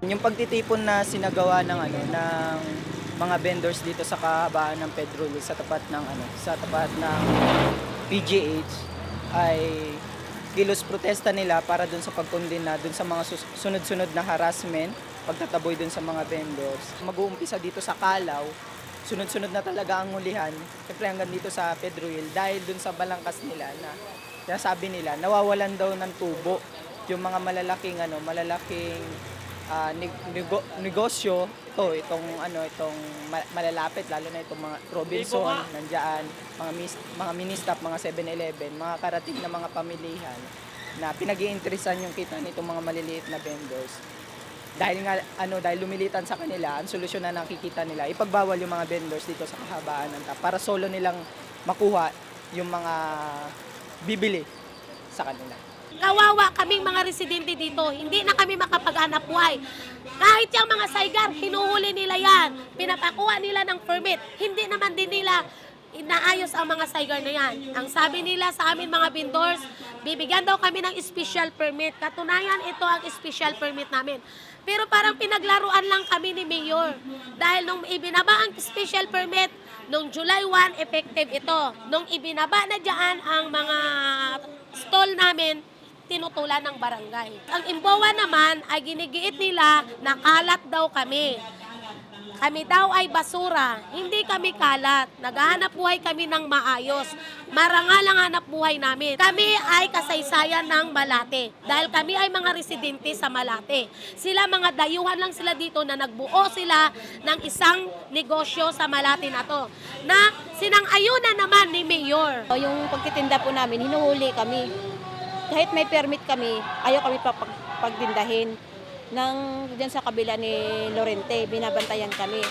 Yung pagtitipon na sinagawa ng mga vendors dito sa kahabaan ng Pedro Hill sa tapat ng PGH ay kilos protesta nila para dun sa pagkondena dun sa mga sunod-sunod na harassment, pagtataboy dun sa mga vendors. Mag-uumpisa dito sa Calao, sunod-sunod na talaga ang hulihan, siyempre hanggang dito sa Pedro Hill dahil dun sa balangkas nila na sabi nila nawawalan daw ng tubo yung mga malalaking negosyo itong malalapit, lalo na itong mga Robinson nandiyan, mga mini-stop, mga 7-Eleven, mga karating na mga pamilihan na pinag-iinteresan yung kita nitong mga maliliit na vendors. Dahil lumilitan sa kanila, ang solusyon na nakikita nila ipagbawal yung mga vendors dito sa kahabaan ng TAP para solo nilang makuha yung mga bibili sa kanila. Kawawa kaming mga residente dito, hindi na kami makapag-hanap buhay. Kahit yung mga Saigar, hinuhuli nila yan, pinapakuha nila ng permit, hindi naman din nila inaayos ang mga Saigar na yan. Ang sabi nila sa amin mga vendors, bibigyan daw kami ng special permit. Katunayan, ito ang special permit namin. Pero parang pinaglaruan lang kami ni Mayor. Dahil nung ibinaba ang special permit, nung July 1, effective ito. Nung ibinaba na dyan ang mga stall namin, tinutulan ng barangay. Ang imbawa naman ay ginigiit nila na kalat daw kami. Kami daw ay basura, hindi kami kalat. Naghahanap buhay kami ng maayos. Marangal ang hanap buhay namin. Kami ay kasaysayan ng Malate. Dahil kami ay mga residente sa Malate. Sila mga dayuhan lang sila dito na nagbuo sila ng isang negosyo sa Malate na to. Na sinang-ayunan naman ni Mayor. Yung pagtitinda po namin, hinuhuli kami. Kahit may permit kami, ayaw kami pagdindahin. Diyan sa kabila ni Lorente, binabantayan kami.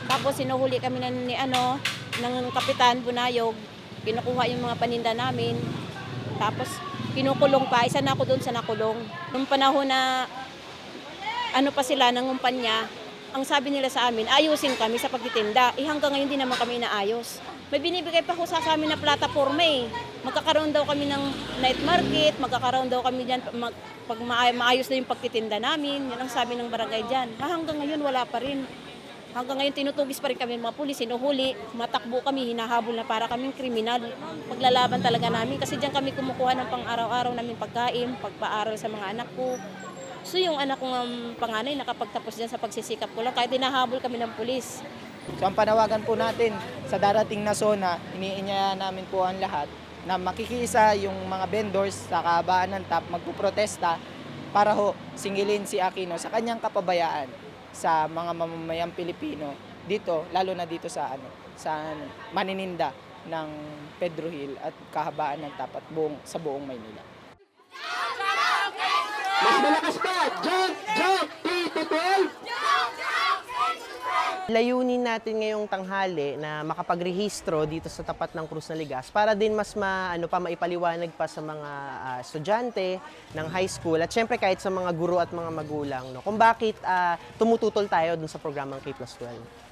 Tapos sinuhuli kami ng Kapitan Bunayog, kinukuha yung mga paninda namin. Tapos kinukulong pa, isa na ako doon sa nakulong. Nung panahon na pa sila ng kumpanya, ang sabi nila sa amin, ayusin kami sa pagtitinda. Hanggang ngayon din naman kami inaayos. May binibigay pa ko sa amin na plataforma eh. Magkakaroon daw kami ng night market, magkakaroon daw kami dyan pag maayos na yung pagtitinda namin. Yan ang sabi ng barangay dyan. Hanggang ngayon wala pa rin. Hanggang ngayon tinutugis pa rin kami ng mga pulis, sinuhuli, matakbo kami, hinahabol na para kaming kriminal. Paglalaban talaga namin kasi dyan kami kumukuha ng pang-araw-araw namin pagkain, pagpaaral sa mga anak ko. So yung anak kong panganay nakapagtapos dyan sa pagsisikap ko lang kahit hinahabol kami ng pulis. So ang panawagan po natin sa darating na zona, iniinya namin po ang lahat na makikiisa yung mga vendors sa kahabaan ng TAP, magpuprotesta para singilin si Aquino sa kanyang kapabayaan sa mga mamamayang Pilipino dito, lalo na dito sa manininda ng Pedro Hill at kahabaan ng TAP at sa buong Maynila. Mas malakas pa! Jump! P12! Layunin natin ngayong tanghali na makapagrehistro dito sa tapat ng Cruz na Ligas para din mas maipaliwanag pa sa mga estudyante ng high school at syempre kahit sa mga guro at mga magulang kung bakit tumututol tayo dun sa programang K+12.